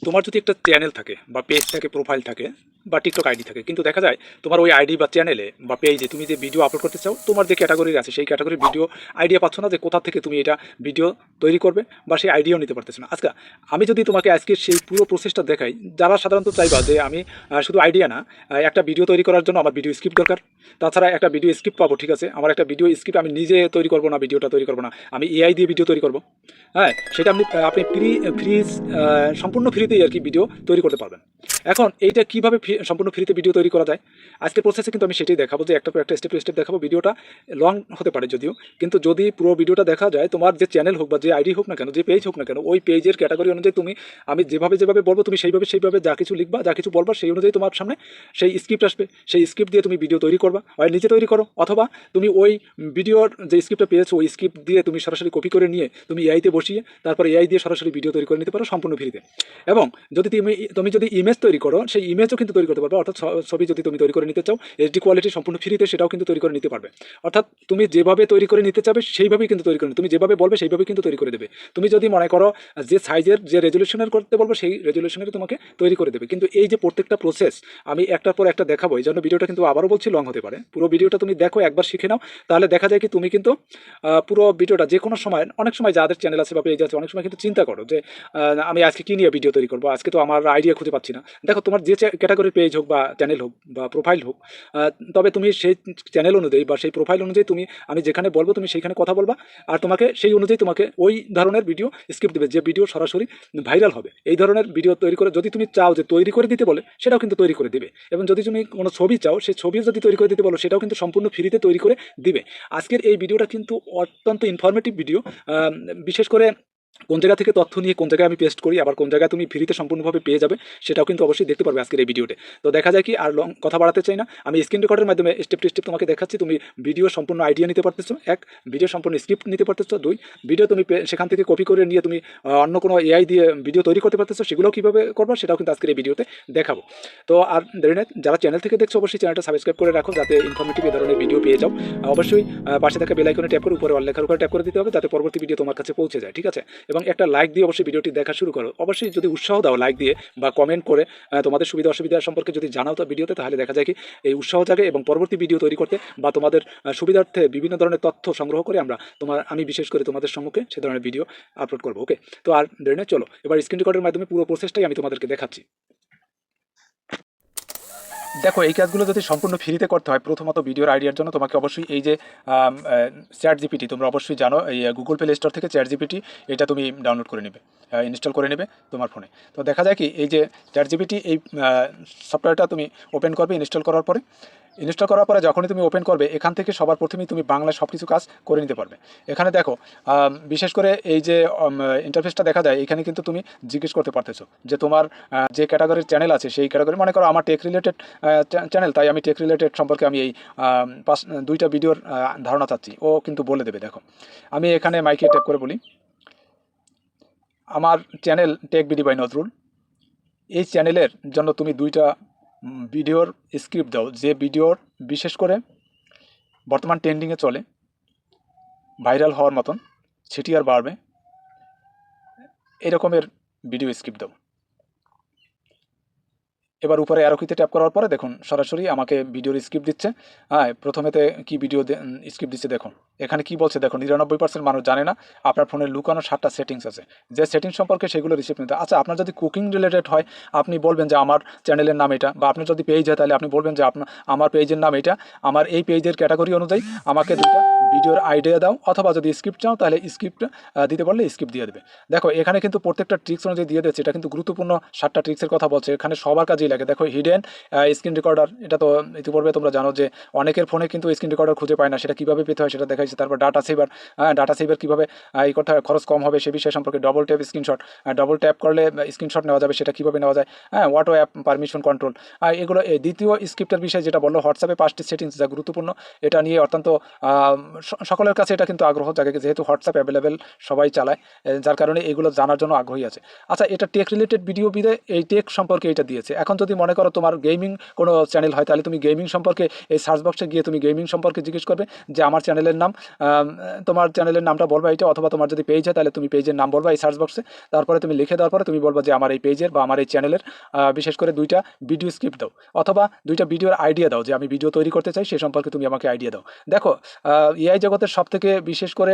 তোমার যদি একটা চ্যানেল থাকে বা পেজ থাকে, প্রোফাইল থাকে বা টিকটক আইডি থাকে, কিন্তু দেখা যায় তোমার ওই আইডি বা চ্যানেলে বা পেজে তুমি যে ভিডিও আপলোড করতে চাও, তোমার যে ক্যাটাগরির আছে সেই ক্যাটাগরির ভিডিও আইডিয়া পাচ্ছ না যে কোথা থেকে তুমি এটা ভিডিও তৈরি করবে, বা সেই আইডিয়াও নিতে পারতেছো না। আজকে আমি যদি তোমাকে আজকে সেই পুরো প্রসেসটা দেখাই, যারা সাধারণত চাইবা যে আমি শুধু আইডিয়া না, একটা ভিডিও তৈরি করার জন্য আমার ভিডিও স্ক্রিপ্ট দরকার, তাছাড়া একটা ভিডিও স্ক্রিপ্ট পাবো, ঠিক আছে, আমার একটা ভিডিও স্ক্রিপ্ট আমি নিজে তৈরি করবো না, ভিডিওটা তৈরি করবো না, আমি এআই দিয়ে ভিডিও তৈরি করবো। হ্যাঁ, সেটা আপনি আপনি ফ্রি সম্পূর্ণ ফ্রিতেই আর কি ভিডিও তৈরি করতে পারবেন। এখন এইটা কীভাবে সম্পূর্ণ ফ্রিতে ভিডিও তৈরি করা যায়, আজকের প্রসেসে কিন্তু আমি সেটাই দেখাবো, যে একটা পর একটা স্টেপ টু স্টেপ দেখাবো। ভিডিওটা লং হতে পারে যদিও, কিন্তু যদি পুরো ভিডিওটা দেখা যায়, তোমার যে চ্যানেল হোক বা যে আইডি হোক না কেন, যে পেজ হোক না কেন, ওই পেজের ক্যাটাগরি অনুযায়ী তুমি, আমি যেভাবে বলবো তুমি সেইভাবে যা কিছু লিখবা, যা কিছু বলবা, সেই অনুযায়ী তোমার সামনে সেই স্ক্রিপ্ট আসবে। সেই স্ক্রিপ্ট দিয়ে তুমি ভিডিও তৈরি করবা, হয় নিজে তৈরি করো, অথবা তুমি ওই ভিডিওর যে স্ক্রিপ্টটা পেয়েছো ওই স্ক্রিপ্ট দিয়ে তুমি সরাসরি কপি করে নিয়ে তুমি এআইতে বসিয়ে তারপরে এআই দিয়ে সরাসরি ভিডিও তৈরি করে নিতে পারো সম্পূর্ণ ফ্রিতে। এবং যদি তুমি যদি ইমেজ তৈরি করো, সেই ইমেজও কিন্তু তৈরি করতে পারবে। অর্থাৎ ছবি যদি তুমি তৈরি করে নিতে চাও এইচডি কোয়ালিটি সম্পূর্ণ ফ্রিতে, সেটাও কিন্তু তৈরি করে নিতে পারবে। অর্থাৎ তুমি যেভাবে তৈরি করে নিতে চাবে সেইভাবেই কিন্তু তৈরি করে, তুমি যেভাবে বলবে সেইভাবেই কিন্তু তৈরি করে দেবে। তুমি যদি মনে করো যে সাইজের যে রেজলিউশনের করতে বলবো, সেই রেজলিউশনের তোমাকে তৈরি করে দেবে। কিন্তু এই যে প্রত্যেকটা প্রসেস আমি একটার পর একটা দেখাবো, এই জন্য ভিডিওটা কিন্তু আবারও বলছি লং হতে পারে। পুরো ভিডিওটা তুমি দেখো, একবার শিখে নাও, তাহলে দেখা যায় কি তুমি কিন্তু পুরো ভিডিওটা যে কোনো সময়, অনেক সময় যাদের চ্যানেল আছে বা পেজ আছে, অনেক সময় কিন্তু চিন্তা করো যে আমি আজকে কী নিয়ে ভিডিও তৈরি করবো, আজকে তো আমার আইডিয়া খুঁজে পাচ্ছি না। দেখো, তোমার যে ক্যাটাগরির পেজ হোক বা চ্যানেল হোক বা প্রোফাইল হোক, তবে তুমি সেই চ্যানেল অনুযায়ী বা সেই প্রোফাইল অনুযায়ী তুমি, আমি যেখানে বলবো তুমি সেইখানে কথা বলবা, আর তোমাকে সেই অনুযায়ী তোমাকে ওই ধরনের ভিডিও স্ক্রিপ্ট দেবে, যে ভিডিও সরাসরি ভাইরাল হবে। এই ধরনের ভিডিও তৈরি করে যদি তুমি চাও যে তৈরি করে দিতে বলে, সেটাও কিন্তু তৈরি করে দিবে। এবং যদি তুমি কোনো ছবি চাও, সেই ছবিও যদি তৈরি করে দিতে বলো, সেটাও কিন্তু সম্পূর্ণ ফ্রিতে তৈরি করে দিবে। আজকের এই ভিডিওটা কিন্তু অত্যন্ত ইনফরমেটিভ ভিডিও। বিশেষ করে কোন জায়গা থেকে তথ্য নিয়ে কোন জায়গায় আমি পেস্ট করি, আবার কোন জায়গায় তুমি ফ্রিতে সম্পূর্ণভাবে পেয়ে যাবে, সেটাও কিন্তু অবশ্যই দেখতে পারবে আজকের এই ভিডিওতে। তো দেখা যায় কি, আর লং কথা বাড়াতে চাই না, আমি স্ক্রিন রেকর্ডের মাধ্যমে স্টেপ টু স্টেপ তোমাকে দেখাচ্ছি। তুমি ভিডিও সম্পূর্ণ আইডিয়া নিতে পারতেছো, এক, ভিডিও সম্পূর্ণ স্ক্রিপ্ট নিতে পারতেছো, দুই, ভিডিও তুমি সেখান থেকে কপি করে নিয়ে তুমি অন্য কোনো এআই দিয়ে ভিডিও তৈরি করতে পারতেছো। সেগুলোও কীভাবে করবা সেটাও কিন্তু আজকের এই ভিডিওতে দেখাবো। তো আর দেরি না, যারা চ্যানেল থেকে দেখছো অবশ্যই চ্যানেলটা সাবস্ক্রাইব করে রাখো, যাতে ইনফরমেটিভ এই ধরনের ভিডিও পেয়ে যাও। অবশ্যই পাশে থাকা বেল আইকনে ট্যাপ করে উপরে অল লেখার উপরে ট্যাপ করে দিতে হবে, যাতে পরবর্তী ভিডিও তোমার কাছে পৌঁছে যায়, ঠিক আছে। এবং একটা লাইক দিয়ে অবশ্যই ভিডিওটি দেখা শুরু করো। অবশ্যই যদি উৎসাহ দাও লাইক দিয়ে বা কমেন্ট করে তোমাদের সুবিধা অসুবিধা সম্পর্কে যদি জানাও তো ভিডিওতে, তাহলে দেখা যায় কি এই উৎসাহ জাগে এবং পরবর্তী ভিডিও তৈরি করতে বা তোমাদের সুবিধার্থে বিভিন্ন ধরনের তথ্য সংগ্রহ করে আমি বিশেষ করে তোমাদের সম্মুখে সে ধরনের ভিডিও আপলোড করবো। ওকে, তো আর দেরি না, চলো এবার স্ক্রিন রেকর্ডের মাধ্যমে পুরো প্রসেসটাই আমি তোমাদেরকে দেখাচ্ছি। দেখো, এই কাজগুলো যদি সম্পূর্ণ ফ্রিতে করতে হয়, প্রথমত ভিডিওর আইডিয়ার জন্য তোমাকে অবশ্যই এই যে চ্যাট জিপিটি, তোমরা অবশ্যই জানো, এই গুগল প্লে স্টোর থেকে চ্যাট জিপিটি এটা তুমি ডাউনলোড করে নেবে, ইনস্টল করে নেবে তোমার ফোনে। তো দেখা যায় কি, এই যে চ্যাট জিপিটি এই সফটওয়্যারটা তুমি ওপেন করবে ইনস্টল করার পরে। ইনস্টল করার পরে যখনই তুমি ওপেন করবে, এখান থেকে সবার প্রথমেই তুমি বাংলায় সব কিছু কাজ করে নিতে পারবে। এখানে দেখো, বিশেষ করে এই যে ইন্টারফেসটা দেখা যায়, এখানে কিন্তু তুমি জিজ্ঞেস করতে পারতেছো যে তোমার যে ক্যাটাগরির চ্যানেল আছে, সেই ক্যাটাগরি, মনে করো আমার টেক রিলেটেড চ্যানেল, তাই আমি টেক রিলেটেড সম্পর্কে আমি এই দুইটা ভিডিওর ধারণা চাচ্ছি, ও কিন্তু বলে দেবে। দেখো, আমি এখানে মাইকে ট্যাপ করে বলি, আমার channel tech BD by Nazrul. এই চ্যানেলের জন্য তুমি দুইটা ভিডিওর স্ক্রিপ্ট দাও, যে ভিডিওর বিশেষ করে বর্তমান ট্রেন্ডিংয়ে চলে, ভাইরাল হওয়ার মতন, সেটি আর বাড়বে, এরকমের ভিডিও স্ক্রিপ্ট দাও। এবার উপরে অ্যারোকিতে ট্যাপ করার পরে দেখুন সরাসরি আমাকে ভিডিওর স্ক্রিপ্ট দিচ্ছে। হ্যাঁ, প্রথমেতে কি ভিডিও স্ক্রিপ্ট দিচ্ছে দেখুন। এখানে কি বলছে দেখুন, 99% মানুষ জানে না আপনার ফোনের লুকানো 7টা সেটিংস আছে, যে সেটিংস সম্পর্কে সেগুলো রিসিপ্ট নিতে। আচ্ছা, আপনার যদি কুকিং রিলেটেড হয়, আপনি বলবেন যে আমার চ্যানেলের নাম এটা, বা আপনার যদি পেজ হয় তাহলে আপনি বলবেন যে আমার পেজের নাম এটা, আমার এই পেজের ক্যাটাগরি অনুযায়ী আমাকে দুটো ভিডিওর আইডিয়া দাও, অথবা যদি স্ক্রিপ্ট চাও তাহলে স্ক্রিপ্ট দিতে বললে স্ক্রিপ্ট দিয়ে দেবে। দেখো, এখানে কিন্তু প্রত্যেকটা ট্রিক্স অনুযায়ী দিয়ে দিচ্ছে, এটা কিন্তু গুরুত্বপূর্ণ 7টা ট্রিক্সের কথা বলছে, এখানে সবার কাজেই লাগে। দেখো, হিডেন স্ক্রিন রেকর্ডার, এটা তো ইতিপূর্বে তোমরা জানো যে অনেকের ফোনে কিন্তু স্ক্রিন রেকর্ডার খুঁজে পায় না, সেটা কীভাবে পেতে হয় সেটা দেখাইছে। তারপর ডাটা সেভার কীভাবে করতে হয়, খরচ কম হবে সে বিষয় সম্পর্কে। Double tap screenshot, double tap করলে স্ক্রিনশট নেওয়া যাবে, সেটা কীভাবে নেওয়া যায়। অটো অ্যাপ পারমিশন কন্ট্রোল, এগুলো। দ্বিতীয় স্ক্রিপ্টের বিষয় যেটা বললো, হোয়াটসঅ্যাপে 5টি সেটিংস যা গুরুত্বপূর্ণ, এটা নিয়ে অত্যন্ত সকলের কাছে এটা কিন্তু আগ্রহ জাগে, যেহেতু হোয়াটসঅ্যাপ অ্যাভেলেবেল সবাই চালায়, যার কারণে এগুলো জানার জন্য আগ্রহী আছে। আচ্ছা, এটা টেক রিলেটেড ভিডিও বিদে এই টেক সম্পর্কে এটা দিয়েছে। এখন যদি মনে করো তোমার গেমিং কোনো চ্যানেল হয়, তাহলে তুমি গেমিং সম্পর্কে এই সার্চ বক্সে গিয়ে তুমি গেমিং সম্পর্কে জিজ্ঞেস করবে যে আমার চ্যানেলের নাম, তোমার চ্যানেলের নামটা বলবা এটা, অথবা তোমার যদি পেজ হয় তাহলে তুমি পেজের নাম বলবা এই সার্চ বক্সে। তারপরে তুমি লিখে দেওয়ার পরে তুমি বলবা যে আমার এই পেজের বা আমার এই চ্যানেলের বিশেষ করে 2টা ভিডিও স্ক্রিপ্ট দাও, অথবা 2টা ভিডিওর আইডিয়া দাও, যে আমি ভিডিও তৈরি করতে চাই সে সম্পর্কে তুমি আমাকে আইডিয়া দাও। দেখো, এআই জগতের সবথেকে বিশেষ করে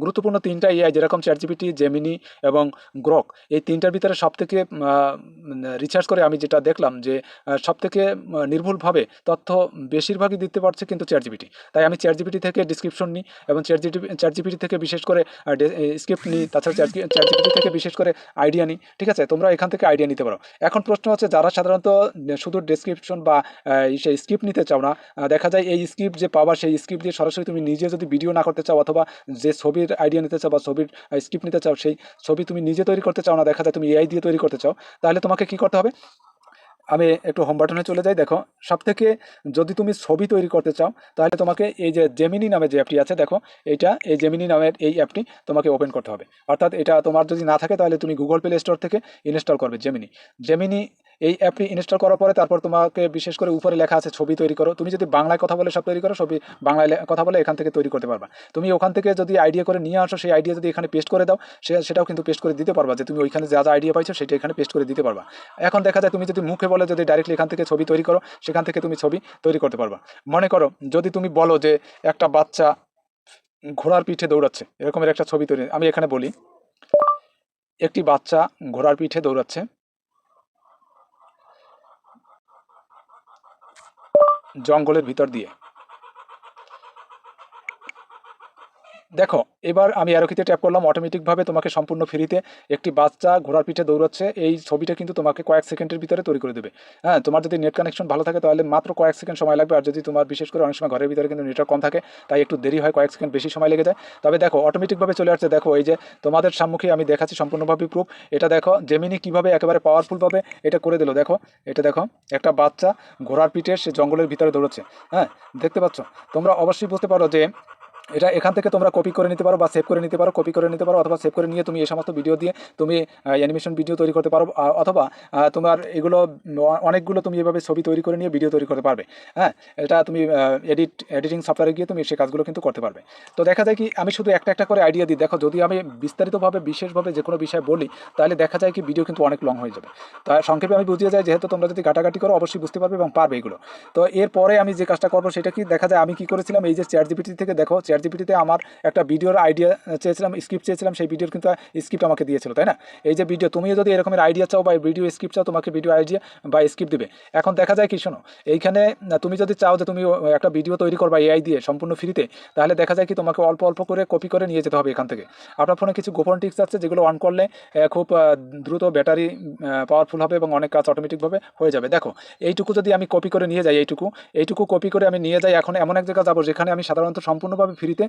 গুরুত্বপূর্ণ 3টা এআই, যেরকম চ্যাটজিপিটি, জেমিনি এবং গ্রক, এই 3টার ভিতরে সবথেকে রিসার্চ করে আমি যেটা দেখলাম যে সবথেকে নির্ভুলভাবে তথ্য বেশিরভাগই দিতে পারছে কিন্তু চ্যাটজিপিটি। তাই আমি চ্যাটজিপিটি থেকে ডিসক্রিপশন নিই এবং চ্যাটজিপিটি থেকে বিশেষ করে স্ক্রিপ্ট নিই, তাছাড়া চ্যাটজিপিটি থেকে বিশেষ করে আইডিয়া নিই। ঠিক আছে, তোমরা এখান থেকে আইডিয়া নিতে পারো। এখন প্রশ্ন হচ্ছে, যারা সাধারণত শুধু ডেসক্রিপশন বা সেই স্ক্রিপ্ট নিতে চাও না, দেখা যায় এই স্ক্রিপ্ট যে পাবা সেই স্ক্রিপ্ট দিয়ে সরাসরি তুমি নিজে যদি ভিডিও না করতে চাও, অথবা যে ছবির আইডিয়া নিতে চাও বা ছবির স্ক্রিপ্ট নিতে চাও, সেই ছবি তুমি নিজে তৈরি করতে চাও না, দেখা যায় তুমি এআই দিয়ে তৈরি করতে চাও, তাহলে তোমাকে কি করতে হবে? আমি একটু হোম বাটনে চলে যাই। দেখো, সবথেকে যদি তুমি ছবি তৈরি করতে চাও তাহলে তোমাকে এই যে জেমিনি নামে যে অ্যাপটি আছে, দেখো এই জেমিনি নামের এই অ্যাপটি তোমাকে ওপেন করতে হবে। অর্থাৎ এটা তোমার যদি না থাকে তাহলে তুমি গুগল প্লে স্টোর থেকে ইনস্টল করবে জেমিনি এই অ্যাপটি ইনস্টল করার পরে তারপর তোমাকে বিশেষ করে উপরে লেখা আছে ছবি তৈরি করো। তুমি যদি বাংলায় কথা বলে সব তৈরি করো, ছবি বাংলায় কথা বলে এখান থেকে তৈরি করতে পারবা। তুমি ওখান থেকে যদি আইডিয়া করে নিয়ে আসো, সেই আইডিয়া যদি এখানে পেস্ট করে দাও, সেটাও কিন্তু পেস্ট করে দিতে পারবা, যে তুমি ওইখানে যা যা আইডিয়া পাইছো সেটা এখানে পেস্ট করে দিতে পারবা। এখন দেখা যায় তুমি যদি মুখে বলে যদি ডাইরেক্টলি এখান থেকে ছবি তৈরি করো, সেখান থেকে তুমি ছবি তৈরি করতে পারবা। মনে করো যদি তুমি বলো যে একটা বাচ্চা ঘোড়ার পিঠে দৌড়াচ্ছে, এরকমের একটা ছবি তৈরি, আমি এখানে বলি একটি বাচ্চা ঘোড়ার পিঠে দৌড়াচ্ছে জঙ্গলের ভিতর দিয়ে। দেখো, এবার আমি অ্যারোকিতে ট্যাপ করলাম, অটোমেটিকভাবে তোমাকে সম্পূর্ণ ফ্রিতে একটি বাচ্চা ঘোড়ার পিঠে দৌড়াচ্ছে এই ছবিটা কিন্তু তোমাকে কয়েক সেকেন্ডের ভিতরে তৈরি করে দেবে। হ্যাঁ, তোমার যদি নেট কানেকশন ভালো থাকে তাহলে মাত্র কয়েক সেকেন্ড সময় লাগবে, আর যদি তোমার বিশেষ করে অনেক সময় ঘরের ভিতরে কিন্তু নেটওয়ার্ক কম থাকে, তাই একটু দেরি হয়, কয়েক সেকেন্ড বেশি সময় লেগে যায়। তবে দেখো অটোমেটিকভাবে চলে আসছে। দেখো এই যে তোমাদের সম্মুখে আমি দেখাচ্ছি সম্পূর্ণভাবে প্রুফ। এটা দেখো জেমিনি কীভাবে একেবারে পাওয়ারফুলভাবে এটা করে দিল। দেখো এটা দেখো, একটা বাচ্চা ঘোড়ার পিঠে সে জঙ্গলের ভিতরে দৌড়াচ্ছে। হ্যাঁ, দেখতে পাচ্ছ? তোমরা অবশ্যই বুঝতে পারো যে এটা এখান থেকে তোমরা কপি করে নিতে পারো বা সেভ করে নিতে পারো, কপি করে নিতে পারো অথবা সেভ করে নিয়ে তুমি এই সমস্ত ভিডিও দিয়ে তুমি অ্যানিমেশন ভিডিও তৈরি করতে পারো, অথবা তোমার এগুলো অনেকগুলো তুমি এভাবে ছবি তৈরি করে নিয়ে ভিডিও তৈরি করতে পারবে। হ্যাঁ, এটা তুমি এডিটিং সফটওয়্যারে গিয়ে তুমি সে কাজগুলো কিন্তু করতে পারবে। তো দেখা যায় কি আমি শুধু একটা একটা করে আইডিয়া দিই। দেখো, যদি আমি বিস্তারিতভাবে বিশেষভাবে যে কোনো বিষয় বলি তাহলে দেখা যায় কি ভিডিও কিন্তু অনেক লং হয়ে যাবে। তাই সংক্ষেপে আমি বুঝিয়ে যাই, যেহেতু তোমরা যদি ঘাটাঘাটি করো অবশ্যই বুঝতে পারবে এবং পারবে এগুলো। তো এরপরে আমি যে কাজটা করবো সেটা কি, দেখা যায় আমি কি করেছিলাম, এই যে চ্যাটজিপিটি থেকে, দেখো চ্যাটজিপিটিতে আমার একটা ভিডিওর আইডিয়া চেয়েছিলাম, স্ক্রিপ্ট চেয়েছিলাম, সেই ভিডিওর কিন্তু স্ক্রিপ্ট আমাকে দিয়েছিল, তাই না? এই যে ভিডিও, তুমিও যদি এরকমের আইডিয়া চাও বা ভিডিও স্ক্রিপ্ট চাও, তোমাকে ভিডিও আইডিয়া বা স্ক্রিপ্ট দিবে। এখন দেখা যায় কি, শোনো, এইখানে তুমি যদি চাও যে তুমি একটা ভিডিও তৈরি করবা এআই দিয়ে সম্পূর্ণ ফ্রিতে, তাহলে দেখা যায় কি তোমাকে অল্প অল্প করে কপি করে নিয়ে যেতে হবে এখান থেকে। আপনার ফোনে কিছু গোপন টিপস আছে যেগুলো অন করলে খুব দ্রুত ব্যাটারি পাওয়ারফুল হবে এবং অনেক কাজ অটোমেটিকভাবে হয়ে যাবে। দেখো, এইটুকু যদি আমি কপি করে নিয়ে যাই, এইটুকু কপি করে আমি নিয়ে যাই, এখন এমন এক জায়গায় যাবো যেখানে আমি সাধারণত সম্পূর্ণভাবে ফ্রিতে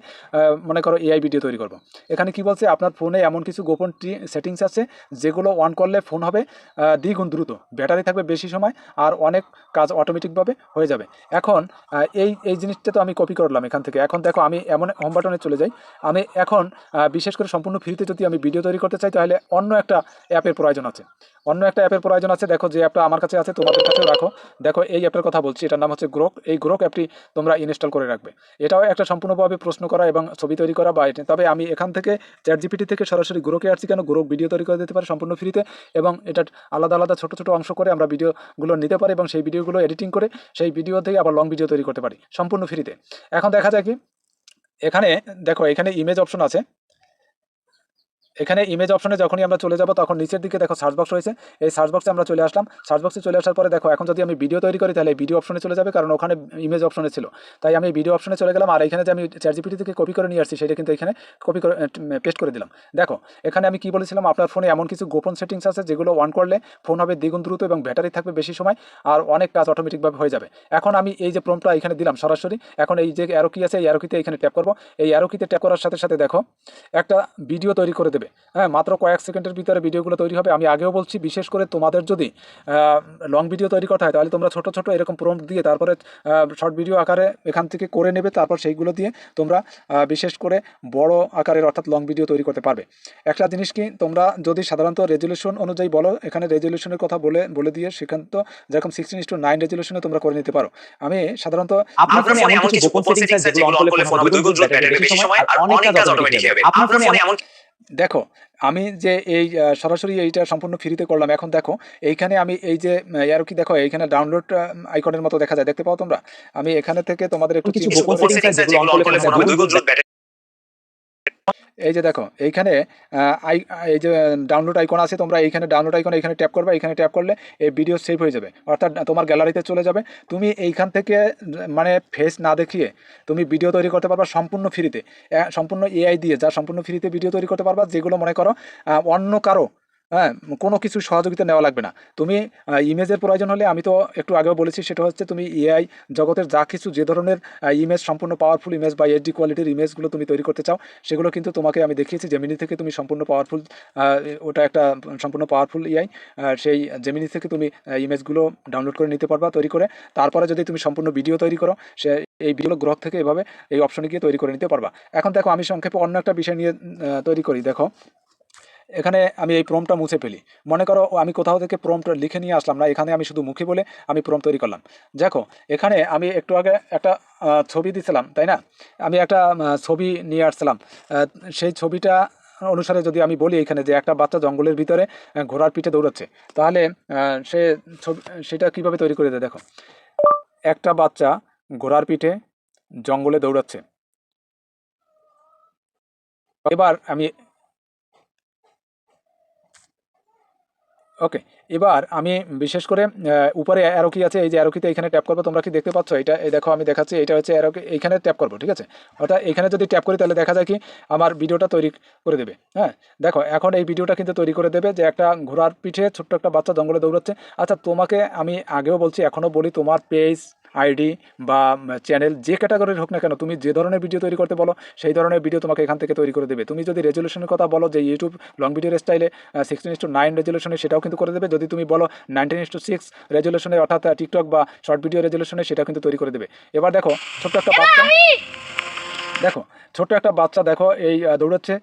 মনে করো এআই ভিডিও তৈরি করব। এখানে কি বলছে, আপনার ফোনে এমন কিছু গোপন সেটিংস আছে যেগুলো অন করলে ফোন হবে দ্বিগুণ দ্রুত, ব্যাটারি থাকবে বেশি সময়, আর অনেক কাজ অটোমেটিকভাবে হয়ে যাবে। এখন এই জিনিসটা তো আমি কপি করলাম এখান থেকে। এখন দেখো, আমি এমন হোম বাটনে চলে যাই। আমি এখন বিশেষ করে সম্পূর্ণ ফ্রিতে যদি আমি ভিডিও তৈরি করতে চাই তাহলে অন্য একটা অ্যাপের প্রয়োজন আছে। দেখো, যে অ্যাপটা আমার কাছে আছে তোমাদের কাছেও রাখো। দেখো, এই অ্যাপের কথা বলছি, এটার নাম হচ্ছে গ্রোক। এই গ্রোক অ্যাপটি তোমরা ইনস্টল করে রাখবে। এটাও একটা সম্পূর্ণভাবে প্রশ্ন করা এবং ছবি তৈরি করা বা তবে আমি এখান থেকে চ্যাটজিপিটি থেকে সরাসরি গ্রোকে আসছি কেন, গ্রোক ভিডিও তৈরি করে দিতে পারে সম্পূর্ণ ফ্রিতে, এবং এটা আলাদা আলাদা ছোট ছোট অংশ করে আমরা ভিডিওগুলো নিতে পারি এবং সেই ভিডিওগুলো এডিটিং করে সেই ভিডিও থেকে আবার লং ভিডিও তৈরি করতে পারি সম্পূর্ণ ফ্রিতে। এখন দেখা যায় কি, এখানে দেখো, এখানে ইমেজ অপশন আছে। এখানে ইমেজ অপশনে যখনই আমরা চলে যাব তখন নিচের দিকে দেখো সার্চ বক্স রয়েছে। এই সার্চ বক্সে আমরা চলে আসলাম। সার্চ বক্সে চলে আসার পরে দেখো, এখন যদি আমি ভিডিও তৈরি করি তাহলে ভিডিও অপশনে চলে যাবে, কারণ ওখানে ইমেজ অপশনে ছিল। তাই আমি ভিডিও অপশনে চলে গেলাম, আর এখানে যে আমি চ্যাটজিপিটি থেকে কপি করে নিয়ে আসছি সেটা কিন্তু এখানে কপি করে পেস্ট করে দিলাম। দেখো, এখানে আমি কি বলেছিলাম, আপনার ফোনে এমন কিছু গোপন সেটিংস আছে যেগুলো অন করলে ফোন হবে দ্বিগুণ দ্রুত এবং ব্যাটারি থাকবে বেশি সময়, আর অনেক কাজ অটোমেটিকভাবে হয়ে যাবে। এখন আমি এই যে প্রম্পটটা এখানে দিলাম সরাসরি, এখন এই যে অ্যারো কি আছে, এই অ্যারো কিতে এখানে ট্যাপ করবো। এই অ্যারো কিতে ট্যাপ করার সাথে সাথে দেখো একটা ভিডিও তৈরি করে দেবে। হবে। হ্যাঁ, মাত্র কয়েক সেকেন্ডের ভিতরে ভিডিওগুলো তৈরি হবে। আমি আগেও বলছি, বিশেষ করে তোমাদের যদি লং ভিডিও তৈরি করতে হয় তাহলে তোমরা ছোট ছোট এরকম প্রম্পট দিয়ে তারপরে শর্ট ভিডিও আকারে এখান থেকে করে নেবে, তারপর সেইগুলো দিয়ে তোমরা বিশেষ করে বড় আকারের অর্থাৎ লং ভিডিও তৈরি করতে পারবে। একটা জিনিস কি, তোমরা যদি সাধারণত রেজুলেশন অনুযায়ী বলো, এখানে রেজুলেশনের কথা বলে দিয়ে সেখান তো যেরকম 16:9 রেজুলেশনে তোমরা করে নিতে পারো। আমি সাধারণত আপনার ফোনে এমন কিছু গোপন সেটিংস আছে যেগুলো অন করলে ফোন হবে 2 গুণ দ্রুত, ব্যাটারি বেশি সময় আর অনেক কাজ অটোমেটিক হবে। আপনার ফোনে এমন দেখো, আমি যে এই সরাসরি এইটা সম্পূর্ণ ফ্রিতে করলাম। এখন দেখো এইখানে আমি এই যে আর কি, দেখো এইখানে ডাউনলোড আইকনের মতো দেখা যায়, দেখতে পাও তোমরা। আমি এখানে থেকে তোমাদের একটু কিছু গোপন সেটিংস আছে যেগুলো অন করলে ফোন হবে 2 গুণ দ্রুত, ব্যাটারি এই যে দেখো এইখানে এই যে ডাউনলোড আইকন আছে, তোমরা এইখানে ডাউনলোড আইকন এখানে ট্যাপ করবে। এখানে ট্যাপ করলে এই ভিডিও সেভ হয়ে যাবে, অর্থাৎ তোমার গ্যালারিতে চলে যাবে। তুমি এইখান থেকে মানে ফেস না দেখিয়ে তুমি ভিডিও তৈরি করতে পারবা সম্পূর্ণ ফ্রিতে, সম্পূর্ণ এআই দিয়ে, যা সম্পূর্ণ ফ্রিতে ভিডিও তৈরি করতে পারবা, যেগুলো মনে করো অন্য কারো কোনো কিছু সহযোগিতা নেওয়া লাগবে না। তুমি ইমেজের প্রয়োজন হলে, আমি তো একটু আগেও বলেছি, সেটা হচ্ছে তুমি এআই জগতের যা কিছু যে ধরনের ইমেজ, সম্পূর্ণ পাওয়ারফুল ইমেজ বা এইচডি কোয়ালিটির ইমেজগুলো তুমি তৈরি করতে চাও, সেগুলো কিন্তু তোমাকে আমি দেখিয়েছি জেমিনি থেকে। তুমি সম্পূর্ণ পাওয়ারফুল, ওটা একটা সম্পূর্ণ পাওয়ারফুল এআই, সেই জেমিনি থেকে তুমি ইমেজগুলো ডাউনলোড করে নিতে পারবা তৈরি করে। তারপরে যদি তুমি সম্পূর্ণ ভিডিও তৈরি করো, সে এই ভিডিওগুলো গ্রহ থেকে এভাবে এই অপশনে গিয়ে তৈরি করে নিতে পারবা। এখন দেখো, আমি সংক্ষেপে অন্য একটা বিষয় নিয়ে তৈরি করি। দেখো এখানে আমি এই প্রম্পটটা মুছে ফেলি। মনে করো আমি কোথাও থেকে প্রম্পট লিখে নিয়ে আসলাম না, এখানে আমি শুধু মুখে বলে আমি প্রম্পট তৈরি করলাম। দেখো এখানে আমি একটু আগে একটা ছবি দিছিলাম, তাই না? আমি একটা ছবি নিয়ে আসছিলাম। সেই ছবিটা অনুসারে যদি আমি বলি এখানে যে একটা বাচ্চা জঙ্গলের ভিতরে ঘোড়ার পিঠে দৌড়াচ্ছে, তাহলে সে ছবি সেটা কীভাবে তৈরি করে দেয়। দেখো, একটা বাচ্চা ঘোড়ার পিঠে জঙ্গলে দৌড়াচ্ছে। এবার আমি ওকে, এবার আমি বিশেষ করে উপরে অ্যারো কি আছে, এই যে অ্যারো কিতে এখানে ট্যাপ করবো। তোমরা কি দেখতে পাচ্ছ? এটা এই দেখো আমি দেখাচ্ছি, এটা হচ্ছে অ্যারো কি, এইখানে ট্যাপ করবো, ঠিক আছে? অর্থাৎ এখানে যদি ট্যাপ করি তাহলে দেখা যায় কি আমার ভিডিওটা তৈরি করে দেবে। হ্যাঁ, দেখো এখন এই ভিডিওটা কিন্তু তৈরি করে দেবে যে একটা ঘোড়ার পিঠে ছোট্ট একটা বাচ্চা জঙ্গলে দৌড়াচ্ছে। আচ্ছা, তোমাকে আমি আগেও বলছি, এখনও বলি, তোমার পেজ, আইডি বা চ্যানেল যে ক্যাটাগরির হোক না কেন, তুমি যে ধরনের ভিডিও তৈরি করতে বলো সেই ধরনের ভিডিও তোমাকে এখান থেকে তৈরি করে দেবে। তুমি যদি রেজলিউশনের কথা বলো যে ইউটিউব লং ভিডিওর স্টাইলে 16:9 রেজলিউশনে, সেটাও কিন্তু করে দেবে। যদি তুমি বলো 19:6 রেজলিউশনে, অর্থাৎ টিকটক বা শর্ট ভিডিও রেজলিউশনে, সেটাও কিন্তু তৈরি করে দেবে। এবার দেখো ছোট্ট একটা বাচ্চা, দেখো ছোট্ট একটা বাচ্চা, দেখো এই দৌড়াচ্ছে,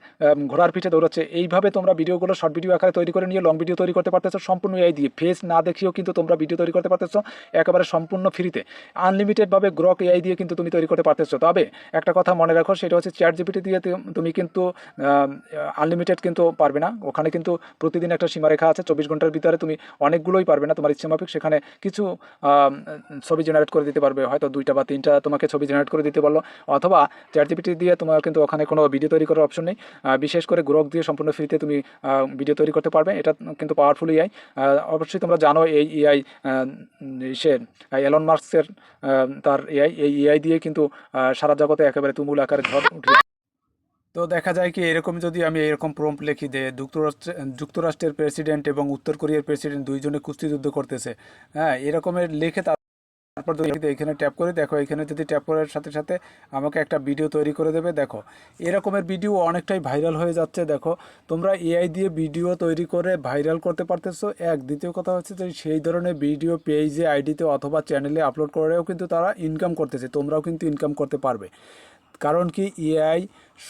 ঘোড়ার পিঠে দৌড়াচ্ছে। এইভাবে তোমরা ভিডিওগুলো শর্ট ভিডিও আকারে তৈরি করে নিয়ে লং ভিডিও তৈরি করতে পারতেছো সম্পূর্ণ এআই দিয়ে। ফেস না দেখিয়েও কিন্তু তোমরা ভিডিও তৈরি করতে পারতেছো একেবারে সম্পূর্ণ ফ্রিতে, আনলিমিটেডভাবে গ্রক এআই দিয়ে কিন্তু তুমি তৈরি করতে পারতেছো। তবে একটা কথা মনে রাখো, সেটা হচ্ছে চ্যাট জিপিটি দিয়ে তুমি কিন্তু আনলিমিটেড কিন্তু পারবে না। ওখানে কিন্তু প্রতিদিন একটা সীমারেখা আছে, 24 ঘন্টার ভিতরে তুমি অনেকগুলোই পারবে না। তোমার ইচ্ছে মাফিক সেখানে কিছু ছবি জেনারেট করে দিতে পারবে, হয়তো 2টা বা 3টা তোমাকে ছবি জেনারেট করে দিতে পারলো। অথবা চ্যাট জিপিটি দিয়ে তোমার কিন্তু ওখানে কোনো ভিডিও তৈরি করার অপশন নেই। বিশেষ করে গ্রক দিয়ে সম্পূর্ণ ফ্রিতে তুমি ভিডিও তৈরি করতে পারবে। এটা কিন্তু পাওয়ারফুল এআই। অবশ্যই তোমরা জানো এই এআই সে এলন মাস্কের তার এআই, এই এআই দিয়ে কিন্তু সারা জগতে একেবারে তুমুল আকারে ঝড় উঠে। তো দেখা যায় কি, এরকম যদি আমি এরকম প্রম্পট লিখি যে যুক্তরাষ্ট্রের প্রেসিডেন্ট এবং উত্তর কোরিয়ার প্রেসিডেন্ট দুইজনে কুস্তিযুদ্ধ করতেছে, হ্যাঁ, এরকমের লিখে তারপর যদি এখানে ট্যাপ করে, দেখো এখানে যদি ট্যাপ করার সাথে সাথে আমাকে একটা ভিডিও তৈরি করে দেবে। দেখো এরকমের ভিডিও অনেকটাই ভাইরাল হয়ে যাচ্ছে। দেখো তোমরা এআই দিয়ে ভিডিও তৈরি করে ভাইরাল করতে পারতেছো। দ্বিতীয় কথা হচ্ছে যে সেই ধরনের ভিডিও পেজে, আইডিতে অথবা চ্যানেলে আপলোড করেও কিন্তু তারা ইনকাম করতেছে। তোমরাও কিন্তু ইনকাম করতে পারবে। কারণ কি, এআই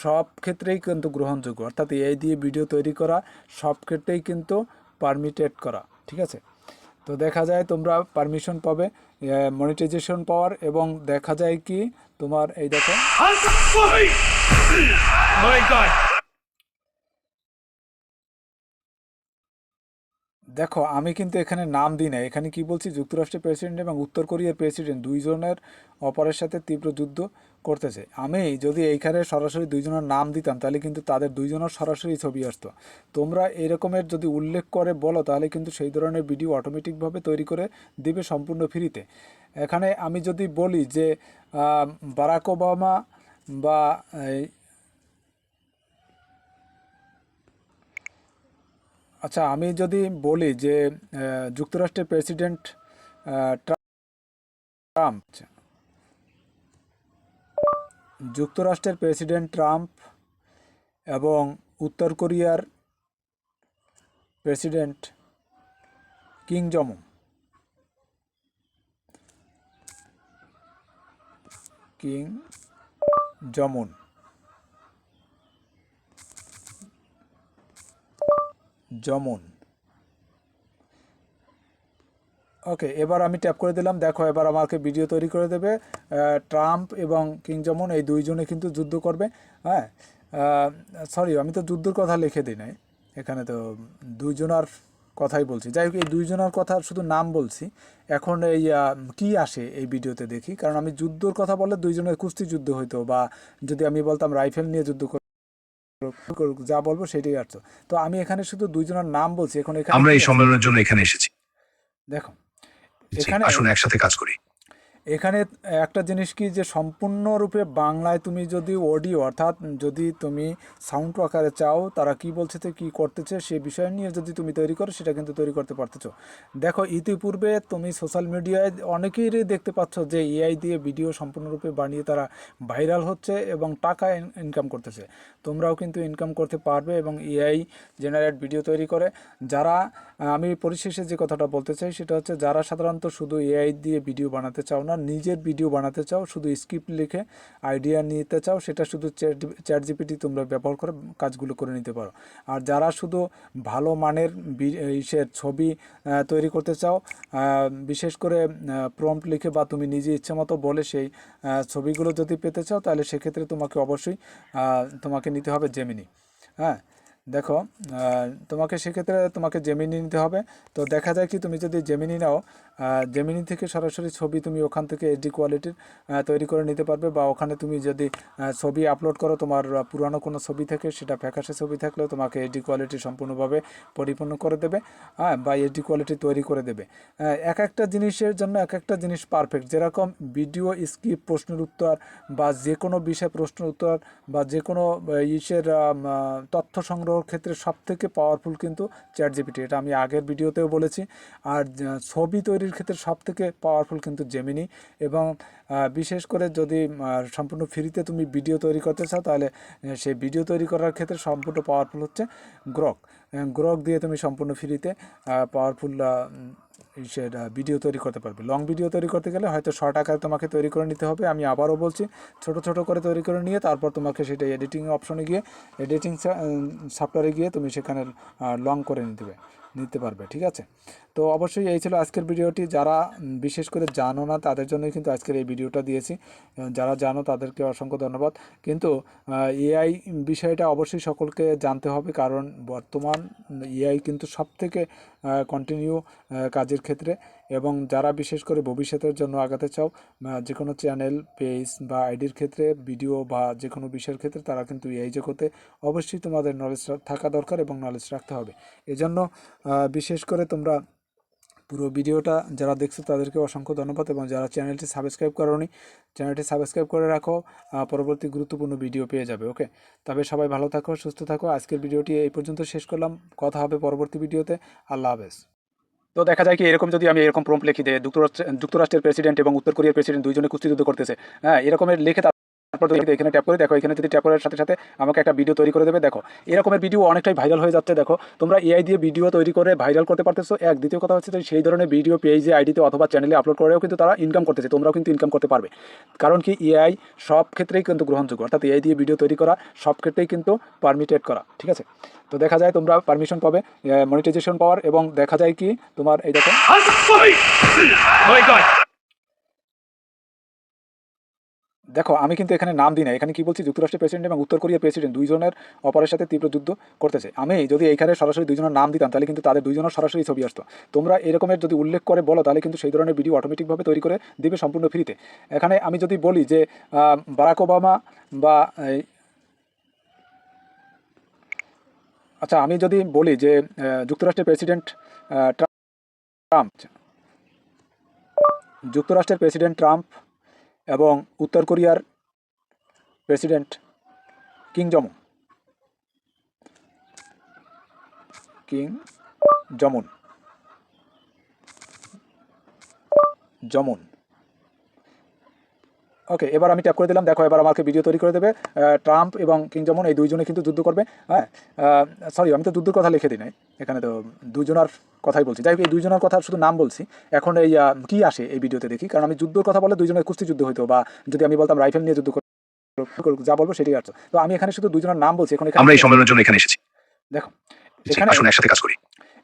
সব ক্ষেত্রেই কিন্তু গ্রহণযোগ্য, অর্থাৎ এআই দিয়ে ভিডিও তৈরি করা সব ক্ষেত্রেই কিন্তু পারমিটেড করা, ঠিক আছে? তো দেখা যায় তোমরা পারমিশন পাবে, মনিটাইজেশন পাওয়ার, এবং দেখা যায় কি তোমার এই দেখো দেখো আমি কিন্তু এখানে নাম দিই না। এখানে কি বলছি, যুক্তরাষ্ট্রের প্রেসিডেন্ট এবং উত্তর কোরিয়ার প্রেসিডেন্ট দুইজনের অপরের সাথে তীব্র যুদ্ধ করতেছে। আমি যদি এইখানে সরাসরি দুইজনের নাম দিতাম তাহলে কিন্তু তাদের দুইজনের সরাসরি ছবি আসতো। তোমরা এরকমের যদি উল্লেখ করে বলো তাহলে কিন্তু সেই ধরনের ভিডিও অটোমেটিকভাবে তৈরি করে দিবে সম্পূর্ণ ফ্রিতে। এখানে আমি যদি বলি যে বারাক ওবামা বা আচ্ছা, আমি যদি বলি যে যুক্তরাষ্ট্রের প্রেসিডেন্ট ট্রাম্প, যুক্তরাষ্ট্রের প্রেসিডেন্ট ট্রাম্প এবং উত্তর কোরিয়ার president Kim Jong Kim Jong জমুন। ওকে, এবার আমি ট্যাপ করে দিলাম। দেখো এবার আমাকে ভিডিও তৈরি করে দেবে। ট্রাম্প এবং কিং জং এই দুইজনে কিন্তু যুদ্ধ করবে। হ্যাঁ, সরি, আমি তো যুদ্ধের কথা লিখে দিই নাই, এখানে তো দুইজনার কথাই বলছি। যাই হোক, এই দুইজনের কথা শুধু নাম বলছি। এখন এই কি আসে এই ভিডিওতে দেখি, কারণ আমি যুদ্ধর কথা বললে দুইজনের কুস্তি যুদ্ধ হইতো, বা যদি আমি বলতাম রাইফেল নিয়ে যুদ্ধ করুক, যা বলবো সেটাই আসতো। তো আমি এখানে শুধু দুইজনের নাম বলছি। এখন এখানে আমরা এই সম্মেলনের জন্য এখানে এসেছি। দেখো এখানে আসুন একসাথে কাজ করি। এখানে একটা জিনিস কি, যে সম্পূর্ণরূপে বাংলায় তুমি যদি অডিও, অর্থাৎ যদি তুমি সাউন্ড আকারে চাও তারা কি বলছে তো কী করতেছে সে বিষয় নিয়ে যদি তুমি তৈরি করো, সেটা কিন্তু তৈরি করতে পারতেছো। দেখো ইতিপূর্বে তুমি সোশ্যাল মিডিয়ায় অনেকেরই দেখতে পাচ্ছ যে এআই দিয়ে ভিডিও সম্পূর্ণরূপে বানিয়ে তারা ভাইরাল হচ্ছে এবং টাকা ইনকাম করতেছে। তোমরাও কিন্তু ইনকাম করতে পারবে এবং এআই জেনারেট ভিডিও তৈরি করে। যারা, আমি পরিশেষে যে কথাটা বলতে চাই সেটা হচ্ছে, যারা সাধারণত শুধু এআই দিয়ে ভিডিও বানাতে চাও না, নিজের ভিডিও বানাতে চাও, শুধু স্ক্রিপ্ট লিখে আইডিয়া নিতে চাও, সেটা শুধু চ্যাট জিপিটি তোমরা ব্যবহার করে কাজগুলো করে নিতে পারো। আর যারা শুধু ভালো মানের ইসের ছবি তৈরি করতে চাও, বিশেষ করে প্রম্পট লিখে বা তুমি নিজে ইচ্ছে মতো বলে সেই ছবিগুলো যদি পেতে চাও, তাহলে সেক্ষেত্রে তোমাকে অবশ্যই তোমাকে নিতে হবে জেমিনি। হ্যাঁ, দেখো তোমাকে সেক্ষেত্রে তোমাকে জেমিনি নিতে হবে। তো দেখা যায় কি, তুমি যদি জেমিনি নাও, জেমিনি থেকে সরাসরি ছবি তুমি ওখান থেকে এইচডি কোয়ালিটির তৈরি করে নিতে পারবে। বা ওখানে তুমি যদি ছবি আপলোড করো, তোমার পুরানো কোনো ছবি থেকে, সেটা ফ্যাকাশে ছবি থাকলেও তোমাকে এইচডি কোয়ালিটি সম্পূর্ণভাবে পরিপূর্ণ করে দেবে। হ্যাঁ, বা এইচডি কোয়ালিটি তৈরি করে দেবে। এক একটা জিনিসের জন্য এক একটা জিনিস পারফেক্ট। যেরকম ভিডিও স্ক্রিপ্ট, প্রশ্নের উত্তর, বা যে কোনো বিষয়ে প্রশ্নের উত্তর, বা যে কোনো ইসের তথ্য সংগ্রহের ক্ষেত্রে সবথেকে পাওয়ারফুল কিন্তু চ্যাট জিপিটি। এটা আমি আগের ভিডিওতেও বলেছি। আর ছবি তৈরির ক্ষেত্রে সবথেকে পাওয়ারফুল কিন্তু জেমিনি। এবং বিশেষ করে যদি সম্পূর্ণ ফ্রিতে তুমি ভিডিও তৈরি করতে চাও, তাহলে সেই ভিডিও তৈরি করার ক্ষেত্রে সম্পূর্ণ পাওয়ারফুল হচ্ছে গ্রক। গ্রক দিয়ে তুমি সম্পূর্ণ ফ্রিতে পাওয়ারফুল সেটা ভিডিও তৈরি করতে পারবে। লং ভিডিও তৈরি করতে গেলে হয়তো শর্ট আকারে তোমাকে তৈরি করে নিতে হবে। আমি আবারও বলছি, ছোট ছোট করে তৈরি করে নিয়ে তারপর তোমাকে সেটা এডিটিং অপশনে গিয়ে, এডিটিং সফটওয়্যারে গিয়ে তুমি সেখানে লং করে নিতে পারবে। ঠিক আছে, তো অবশ্যই এই ছিল আজকের ভিডিওটি। যারা বিশেষ করে জানো না তাদের জন্যই কিন্তু আজকের এই ভিডিওটা দিয়েছি। যারা জানো তাদেরকে অসংখ্য ধন্যবাদ। কিন্তু এআই বিষয়টা অবশ্যই সকলকে জানতে হবে, কারণ বর্তমান এআই কিন্তু সবথেকে কন্টিনিউ কাজের ক্ষেত্রে। এবং যারা বিশেষ করে ভবিষ্যতের জন্য আগাতে চাও, যে কোনো চ্যানেল, পেজ বা আইডির ক্ষেত্রে, ভিডিও বা যে কোনো বিষয়ের ক্ষেত্রে, তারা কিন্তু এআই জগতে অবশ্যই তোমাদের নলেজ থাকা দরকার এবং নলেজ রাখতে হবে। এজন্য বিশেষ করে তোমরা পুরো ভিডিওটা যারা দেখছো তাদেরকে অসংখ্য ধন্যবাদ। এবং যারা চ্যানেলটি সাবস্ক্রাইব করোনি, চ্যানেলটি সাবস্ক্রাইব করে রাখো, পরবর্তী গুরুত্বপূর্ণ ভিডিও পেয়ে যাবে। ওকে, তবে সবাই ভালো থাকো, সুস্থ থাকো। আজকের ভিডিওটি এই পর্যন্ত শেষ করলাম। কথা হবে পরবর্তী ভিডিওতে। আল্লাহ হাফেজ। তো দেখা যায় কি, এরকম যদি আমি এরকম প্রম্পট লিখি দেয়, যুক্তরাষ্ট্রের প্রেসিডেন্ট এবং উত্তর কোরিয়ার প্রেসিডেন্ট দুইজনে কুস্তিযুদ্ধ করতেছে, হ্যাঁ, এরকমের লিখে তারপর এখানে ট্যাপ করে দেখো, এখানে যদি ট্যাপ করার সাথে সাথে আমাকে একটা ভিডিও তৈরি করে দেবে। দেখো এরকমের ভিডিও অনেকটাই ভাইরাল হয়ে যাচ্ছে। দেখো তোমরা এআই দিয়ে ভিডিও তৈরি করে ভাইরাল করতে পারতেছো। এক, দ্বিতীয় কথা হচ্ছে সেই ধরনের ভিডিও পেজে, আইডিতে অথবা চ্যানেলে আপলোড করেও কিন্তু তারা ইনকাম করতেছে। তোমরাও কিন্তু ইনকাম করতে পারবে, কারণ কি এআই সব ক্ষেত্রেই কিন্তু গ্রহণযোগ্য। অর্থাৎ এআই দিয়ে ভিডিও তৈরি করা সব ক্ষেত্রেই কিন্তু পারমিটেড করা। ঠিক আছে, তো দেখা যায় তোমরা পারমিশন পাবে, মনিটাইজেশন পাওয়ার, এবং দেখা যায় কি তোমার এই দেখো, দেখো আমি কিন্তু এখানে নাম দিই না। এখানে কি বলছি, যুক্তরাষ্ট্রের প্রেসিডেন্ট এবং উত্তর কোরিয়ার প্রেসিডেন্ট দুইজনের অপরের সাথে তীব্র যুদ্ধ করতেছে। আমি যদি এইখানে সরাসরি দুইজনের নাম দিতাম, তাহলে কিন্তু তাদের দুইজনের সরাসরি ছবি আসতো। তোমরা এরকমের যদি উল্লেখ করে বলো, তাহলে কিন্তু সেই ধরনের ভিডিও অটোমেটিকভাবে তৈরি করে দিবে সম্পূর্ণ ফ্রিতে। এখানে আমি যদি বলি যে বারাক ওবামা বা আচ্ছা, আমি যদি বলি যে যুক্তরাষ্ট্রের প্রেসিডেন্ট ট্রাম্প, যুক্তরাষ্ট্রের প্রেসিডেন্ট ট্রাম্প এবং উত্তর কোরিয়ার president Kim Jong king জমুন জমুন okay, এবার আমি ট্যাপ করে দিলাম। দেখো এবার আমাকে ভিডিও তৈরি করে দেবে। ট্রাম্প এবং কিং জমন এই দুইজনে কিন্তু যুদ্ধ করবে। হ্যাঁ, সরি, আমি তো যুদ্ধের কথা লিখে দিই নাই, এখানে তো দুজনের কথাই বলছি। যাই হোক, এই দুইজনের কথা শুধু নাম বলছি। এখন এই কি আসে এই ভিডিওতে দেখি, কারণ আমি যুদ্ধের কথা বলে দুইজনের কুস্তি যুদ্ধ হইতো, বা যদি আমি বলতাম রাইফেল নিয়ে যুদ্ধ করবো, যা বলবো সেটাই আসতো। তো আমি এখানে শুধু দুইজনের নাম বলছি। এখন আমরা এই এখানে সম্মেলনের জন্য এখানে এসেছি। দেখো, এখানে আসুন একসাথে কাজ করি।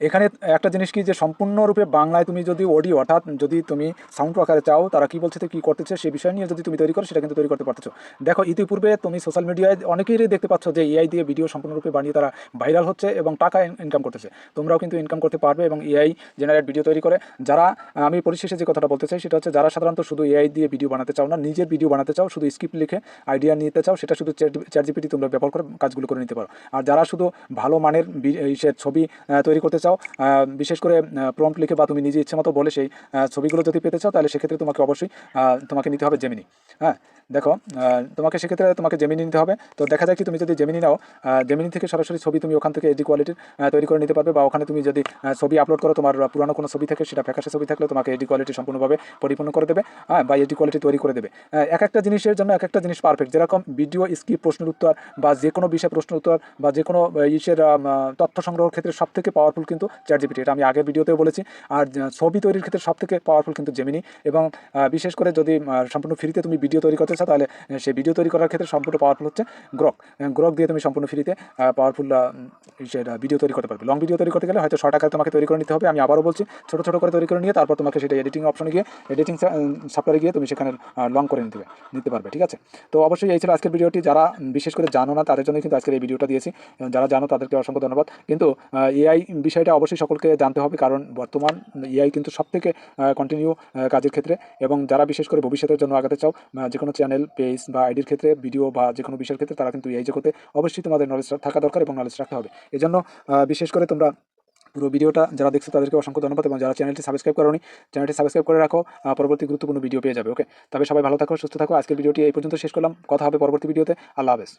এখানে একটা জিনিস কি, যে সম্পূর্ণরূপে বাংলায় তুমি যদি অডিও, অর্থাৎ যদি তুমি সাউন্ড আকারে চাও তারা কি বলছে, কি করতেছে সেই বিষয় নিয়ে যদি তুমি তৈরি করো, সেটা কিন্তু তৈরি করতে পারতেছো। দেখো, ইতিপূর্বে তুমি সোশ্যাল মিডিয়ায় অনেকেরই দেখতে পাচ্ছ যে এআই দিয়ে ভিডিও সম্পূর্ণরূপে বানিয়ে তারা ভাইরাল হচ্ছে এবং টাকা ইনকাম করতেছে। তোমরাও কিন্তু ইনকাম করতে পারবে এবং এআই জেনারেট ভিডিও তৈরি করে। যারা, আমি পরিশেষে যে কথাটা বলতে চাই সেটা হচ্ছে, যারা সাধারণত শুধু এআই দিয়ে ভিডিও বানাতে চাও না, নিজের ভিডিও বানাতে চাও, শুধু স্ক্রিপ্ট লিখে আইডিয়া নিতে চাও, সেটা শুধু চ্যাট জিপিটি তোমরা ব্যবহার করে কাজগুলো করে নিতে পারো। আর যারা শুধু ভালো মানের ছবি তৈরি করতে চাও, বিশেষ করে প্রম্পট লিখে বা তুমি নিজে ইচ্ছে মতো বলে সেই ছবিগুলো যদি পেতে চাও, তাহলে সেক্ষেত্রে তোমাকে অবশ্যই তোমাকে নিতে হবে জেমিনি। হ্যাঁ, দেখো, তোমাকে সেক্ষেত্রে তোমাকে জেমিনি নিতে হবে। তো দেখা যায় কি, তুমি যদি জেমিনি নাও, জেমিনি থেকে সরাসরি ছবি তুমি ওখান থেকে এইচডি কোয়ালিটির তৈরি করে নিতে পারবে। বা ওখানে তুমি যদি ছবি আপলোড করো, তোমার পুরানো কোনো ছবি থেকে, সেটা ফ্যাকাশে ছবি থাকলে তোমাকে এইচডি কোয়ালিটি সম্পূর্ণভাবে পরিপূর্ণ করে দেবে। হ্যাঁ, বা এইচডি কোয়ালিটি তৈরি করে দেবে। এক একটা জিনিসের জন্য এক একটা জিনিস পারফেক্ট। যেরকম ভিডিও স্ক্রিপ্ট, প্রশ্নের উত্তর, বা যে কোনো বিষয়ে প্রশ্নের উত্তর, বা যে কোনো ইসের তথ্য সংগ্রহের ক্ষেত্রে সব থেকে পাওয়ারফুল কিন্তু চ্যাট জিপিটি। এটা আমি আগের ভিডিওতেও বলেছি। আর ছবি তৈরির ক্ষেত্রে সব থেকে পাওয়ারফুল কিন্তু জেমিনি। এবং বিশেষ করে যদি সম্পূর্ণ ফ্রিতে তুমি ভিডিও তৈরি করতে চাও, তাহলে সেই ভিডিও তৈরি করার ক্ষেত্রে সম্পূর্ণ পাওয়ারফুল হচ্ছে গ্রক দিয়ে তুমি সম্পূর্ণ ফ্রিতে পাওয়ারফুল সেটা ভিডিও তৈরি করতে পারবে। লং ভিডিও তৈরি করতে গেলে হয়তো 100 টাকায় তোমাকে তৈরি করে নিতে হবে। আমি আবারও বলছি, ছোটো ছোটো করে তৈরি করে নিয়ে তারপর তোমাকে সেটা এডিটিং অপশনে গিয়ে, এডিটিং সফটওয়্যারে গিয়ে তুমি সেখানে লং করে নিতে পারবে। ঠিক আছে, তো অবশ্যই এই ছিল আজকের ভিডিওটি। যারা বিশেষ করে জানো না তাদের জন্য কিন্তু আজকের এই ভিডিওটা দিয়েছি। যারা জানো তাদেরকে অসংখ্য ধন্যবাদ। কিন্তু এআই বিষয়টা অবশ্যই সকলকে জানতে হবে, কারণ বর্তমান এআই কিন্তু সবথেকে কন্টিনিউ কাজের ক্ষেত্রে, এবং যারা বিশেষ করে ভবিষ্যতের জন্য আগাতে চাও, যে কোনো চ্যানেল, পেজ বা আইডির ক্ষেত্রে, ভিডিও বা যে কোনো বিষয়ের ক্ষেত্রে, তারা কিন্তু এই জগতে অবশ্যই তোমাদের নলেজ থাকা দরকার এবং নলেজ রাখতে হবে। এজন্য বিশেষ করে তোমরা পুরো ভিডিওটা যারা দেখছো তাদেরকে অসংখ্য ধন্যবাদ, এবং যারা চ্যানেলটি সাবস্ক্রাইব করোনি, চ্যানেলটি সাবস্ক্রাইব করে রাখো। পরবর্তী গুরুত্বপূর্ণ ভিডিও পেয়ে যাবে। ওকে, তবে সবাই ভালো থাকো, সুস্থ থাকো। আজকের ভিডিওটি এই পর্যন্ত শেষ করলাম। কথা হবে পরবর্তী ভিডিওতে। আল্লাহ হাফেজ।